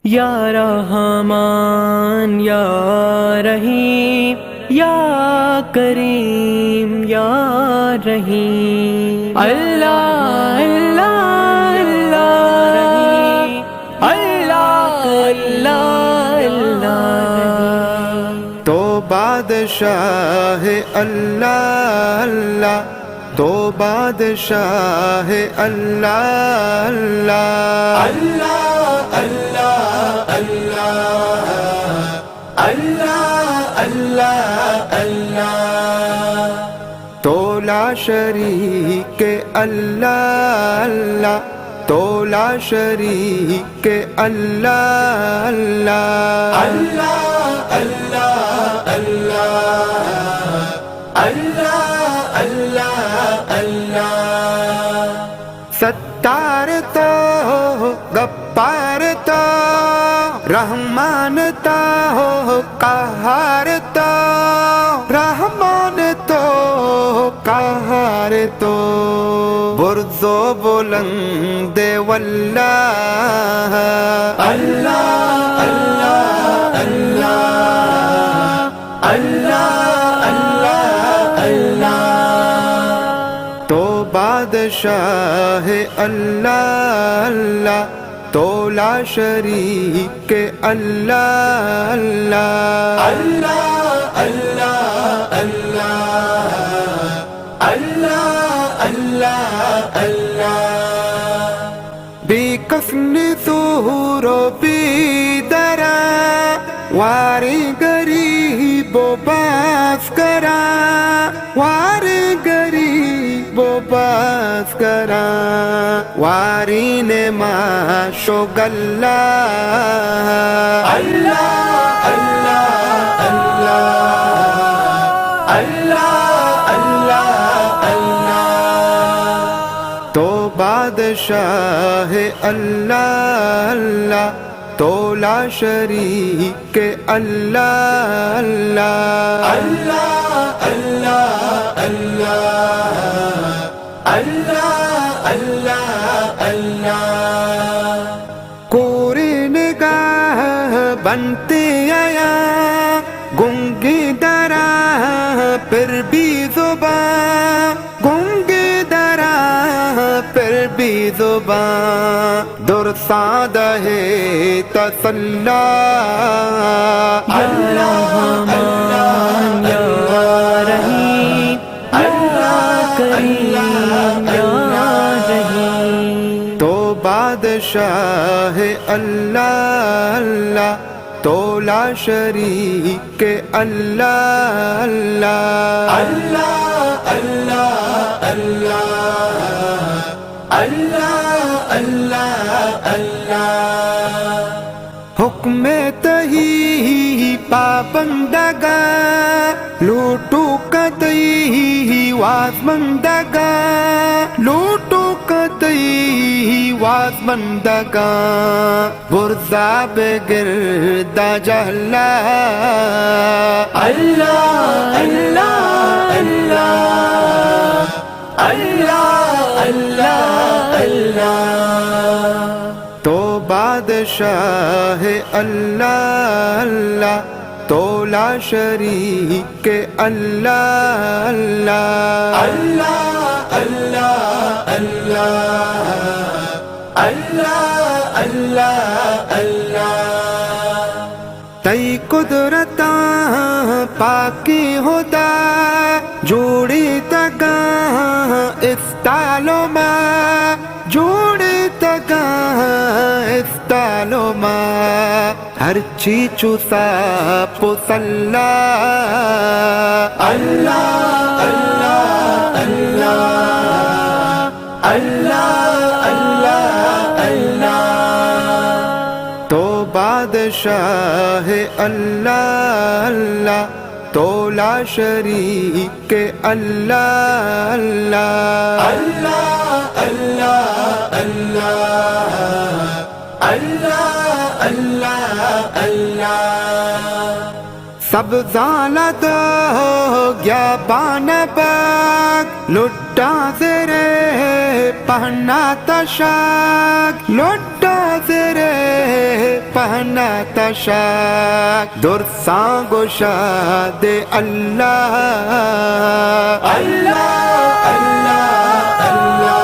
یا رحمان یا رحیم یا کریم یا رحیم، اللہ اللہ اللہ اللہ اللہ اللہ۔ تو بادشاہ اللہ اللہ، تو بادشاہ اللہ اللہ اللہ اللہ اللہ اللہ اللہ، تو لا شریک اللہ اللہ، تو لا شریک اللہ اللہ اللہ اللہ اللہ اللہ اللہ۔ ستار تو غفار تو رحمان تو قہار تو، رحمان تو قہار تو، برز و بلند واللہ اللہ اللہ اللہ اللہ اللہ اللہ۔ تو بادشاہ اللہ اللہ، تو لا شریک اللہ اللہ اللہ اللہ اللہ اللہ اللہ۔ بی کفن ظہور و بی درا، واری غریب و باز کرا، واری غریب و باز کرا، واری نے معاشو گلہ اللہ اللہ اللہ اللہ اللہ اللہ۔ تو بادشاہ اللہ اللہ، تو لا شریک اللہ اللہ اللہ اللہ اللہ اللہ اللہ۔ کوری نگاہ بنتے آیا، گنگی درا پھر بھی زباں، گنگی درا پھر بھی زباں، درساد ہے تسلی اللہ رحمان یا رحیم یا کریم یا رحیم۔ تو بادشاہ اللہ اللہ، تو لا شریک اللہ اللہ اللہ اللہ اللہ اللہ اللہ۔ حکم تہی پابندگا، لوٹو کدئی وازمندگا، لوٹو کدئی وازمندگا، برزا بگرد جہلا اللہ اللہ اللہ اللہ اللہ اللہ۔ تو بادشاہ اللہ اللہ، تو لا شریک اللہ اللہ اللہ اللہ اللہ اللہ اللہ۔ تئی قدرتاں پاکی ہوتا، جوڑی تگا استالو ماں، جوڑی تگا استالو ماں، ہر چیز چوسا پسلا اللہ اللہ اللہ اللہ اللہ اللہ۔ تو بادشاہ اللہ اللہ، تو لا شریک اللہ اللہ اللہ اللہ اللہ اللہ اللہ۔ سب ظالت ہو گیا بان باغ، لٹا زیرے پہنا تشاک، لٹا زیرے تیرے پہنا تشاک درساں گشاد اللہ اللہ اللہ اللہ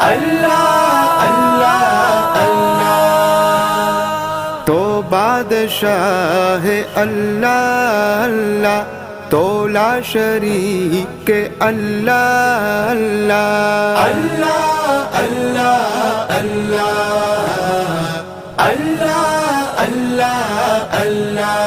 اللہ اللہ اللہ تو بادشاہ اللہ اللہ تو لا شریک اللہ اللہ اللہ اللہ اللہ اللہ اللہ اللہ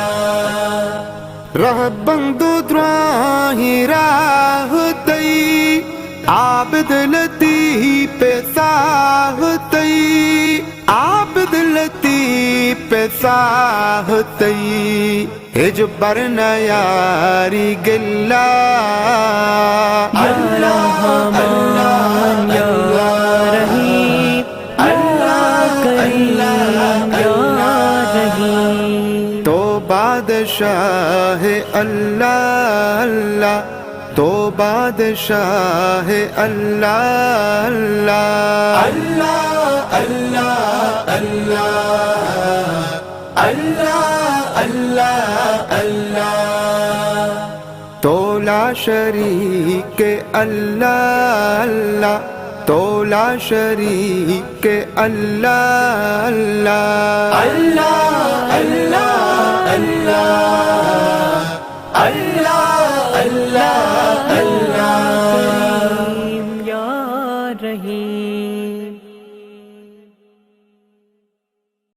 رہ بندو دراہی راہ تی عابد لطیف ساہ تی عابد لطیف ساہ تی اجبر نیاری گلا اللہ رحمان یا رحیم اللہ کریم یا رحیم تو بادشاہ اللہ اللہ تو بادشاہ اللہ اللہ اللہ اللہ اللہ اللہ اللہ اللہ تو لا شریک اللہ اللہ تو لا شریک اللہ اللہ اللہ